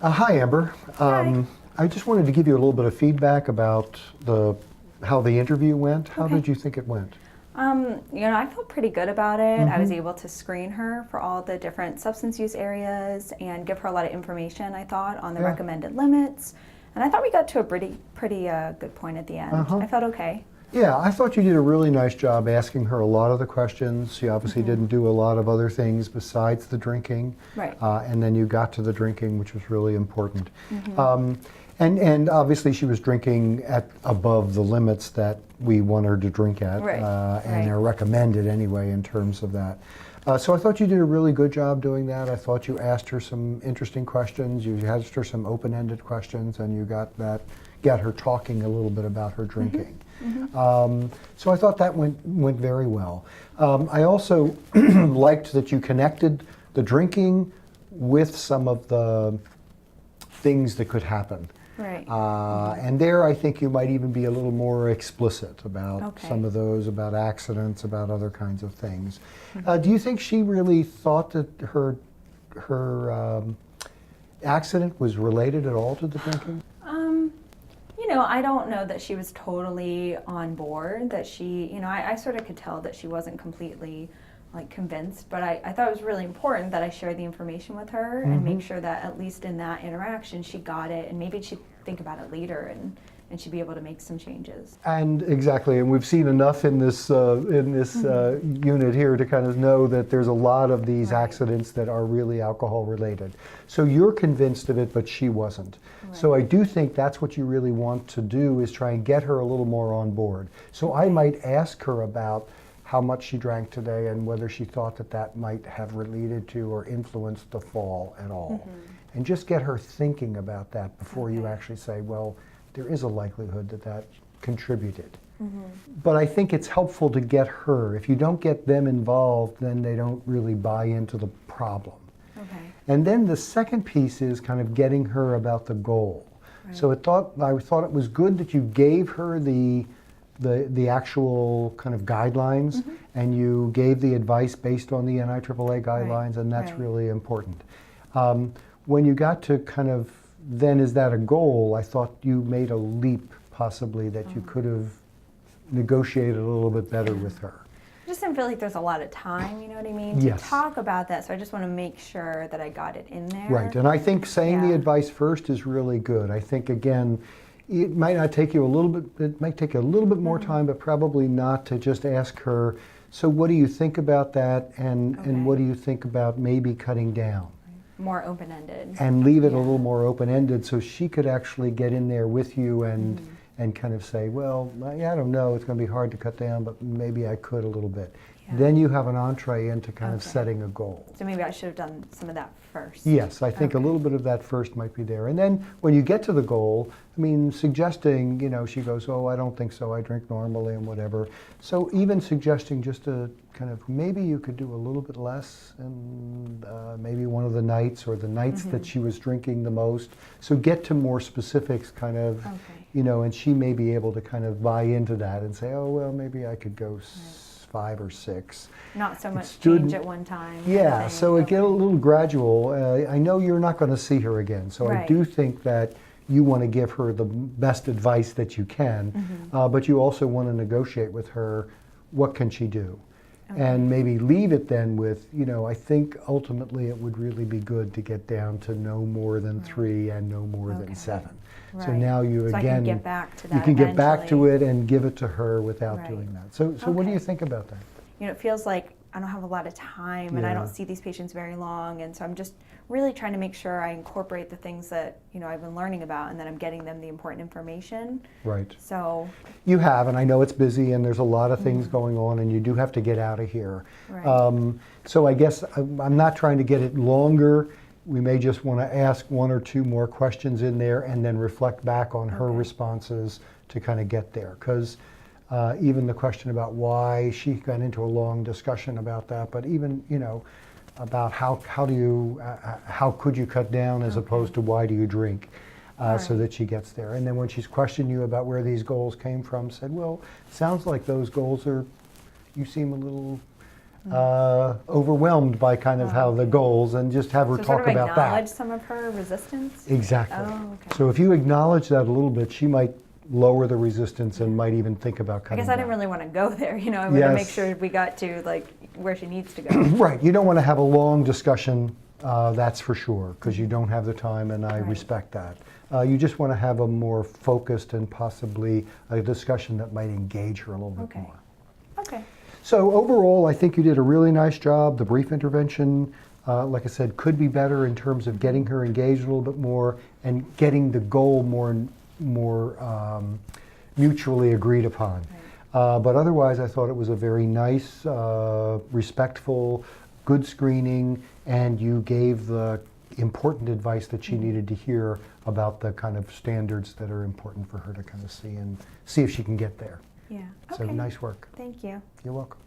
Hi, Amber. Hi. I just wanted to give you a little bit of feedback about how the interview went. How Okay. did you think it went? I felt pretty good about it. I was Mm-hmm. able to screen her for all the different substance use areas and give her a lot of information, I thought, on the Yeah. recommended limits. And I thought we got to a pretty good point at the end. Uh-huh. I felt okay. Yeah, I thought you did a really nice job asking her a lot of the questions. She obviously didn't do a lot of other things besides the drinking. Right. And then you got to the drinking, which was really important. And obviously she was drinking at above the limits that we want her to drink at. Right, And right. they're recommended anyway in terms of that. So I thought you did a really good job doing that. I thought you asked her some interesting questions. You asked her some open-ended questions, and you got her talking a little bit about her drinking. So I thought that went very well. I also liked that you connected the drinking with some of the things that could happen. Right. And there I think you might even be a little more explicit about Okay. some of those, about accidents, about other kinds of things. Do you think she really thought that her accident was related at all to the drinking? I don't know that she was totally on board, that I sort of could tell that she wasn't completely convinced, but I thought it was really important that I share the information with her and make sure that at least in that interaction she got it, and maybe she'd think about it later and she'd be able to make some changes. And exactly, and we've seen enough in this unit here to kind of know that there's a lot of these Right. accidents that are really alcohol related. So you're convinced of it, but she wasn't. So I Right. do think that's what you really want to do, is try and get her a little more on board. So I might ask her about how much she drank today and whether she thought that might have related to or influenced the fall at all. And just get her thinking about that before you Okay. actually say, well, there is a likelihood that contributed. But I think it's helpful to get her. If you don't get them involved, then they don't really buy into the problem. Okay. And then the second piece is kind of getting her about the goal. So I thought it was good that you gave her the actual kind of guidelines, and you gave the advice based on the NIAAA guidelines, and that's Right. really important. When you got to kind of, then is that a goal, I thought you made a leap possibly that you could have negotiated a little bit better with her. I just didn't feel like there's a lot of time, you know what I mean, Yes. to talk about that. So I just want to make sure that I got it in there. Right, and I think saying the Yeah. advice first is really good. I think, again, it might not take you a little bit, it might take you a little bit more time, but probably not to just ask her, so what do you think about that, and Okay. what do you think about maybe cutting down? More open-ended. And leave it a Yeah. little more open-ended so she could actually get in there with you and kind of say, well, I don't know, it's going to be hard to cut down, but maybe I could a little bit. Yeah. Then you have an entree into kind of Okay. setting a goal. So maybe I should have done some of that first. Yes, I think a Okay. little bit of that first might be there. And then when you get to the goal, I mean, suggesting, she goes, oh, I don't think so, I drink normally and whatever. So even suggesting just to kind of, maybe you could do a little bit less, and maybe one of the nights or the nights that she was drinking the most. So get to more specifics kind of, Okay. and she may be able to kind of buy into that and say, oh, well, maybe I could go 5 or 6. Not so much student- change at one time. kind of Yeah, thing. so it get a Okay. little gradual. I know you're not going to see her again, so I Right. do think that you want to give her the best advice that you can, but you also want to negotiate with her, what can she do? And maybe leave it then with, I think ultimately it would really be good to get down to no more than 3 and no more than Okay. 7. So Right. now you So I again, can get back to that you can get back to eventually. it and give it to her without Right. doing that. So what do you Okay. think about that? It feels like I don't have a lot of time and I Yeah. don't see these patients very long, and so I'm just really trying to make sure I incorporate the things that I've been learning about, and that I'm getting them the important information. Right. So You have, and I know it's busy and there's a lot of things going on, and you do have to get out of here. Right. So I guess I'm not trying to get it longer. We may just want to ask 1 or 2 more questions in there and then reflect back on her Okay. responses to kind of get there. Because even the question about why, she got into a long discussion about that, but even, about how could you cut down as opposed to why do you drink? So Right. that she gets there. And then when she's questioned you about where these goals came from, said, well, sounds like those goals you seem a little overwhelmed by kind of how the goals, and just have her So talk sort of about acknowledge that. some of her resistance? Exactly. Oh, okay. So if you acknowledge that a little bit, she might lower the resistance and might even think about I cutting guess I didn't back. really want to go there, you know, I wanted to make Yes. sure we got to like where she needs to go. Right, you don't want to have a long discussion, that's for sure, because you don't have the time, and I Right. respect that. You just want to have a more focused and possibly a discussion that might engage her a little bit Okay. more. Okay. So overall, I think you did a really nice job. The brief intervention, like I said, could be better in terms of getting her engaged a little bit more and getting the goal more mutually agreed upon. Right. But otherwise, I thought it was a very nice, respectful, good screening, and you gave the important advice that she needed to hear about the kind of standards that are important for her to kind of see and see if she can get there. Yeah. So Okay. nice work. Thank you. You're welcome.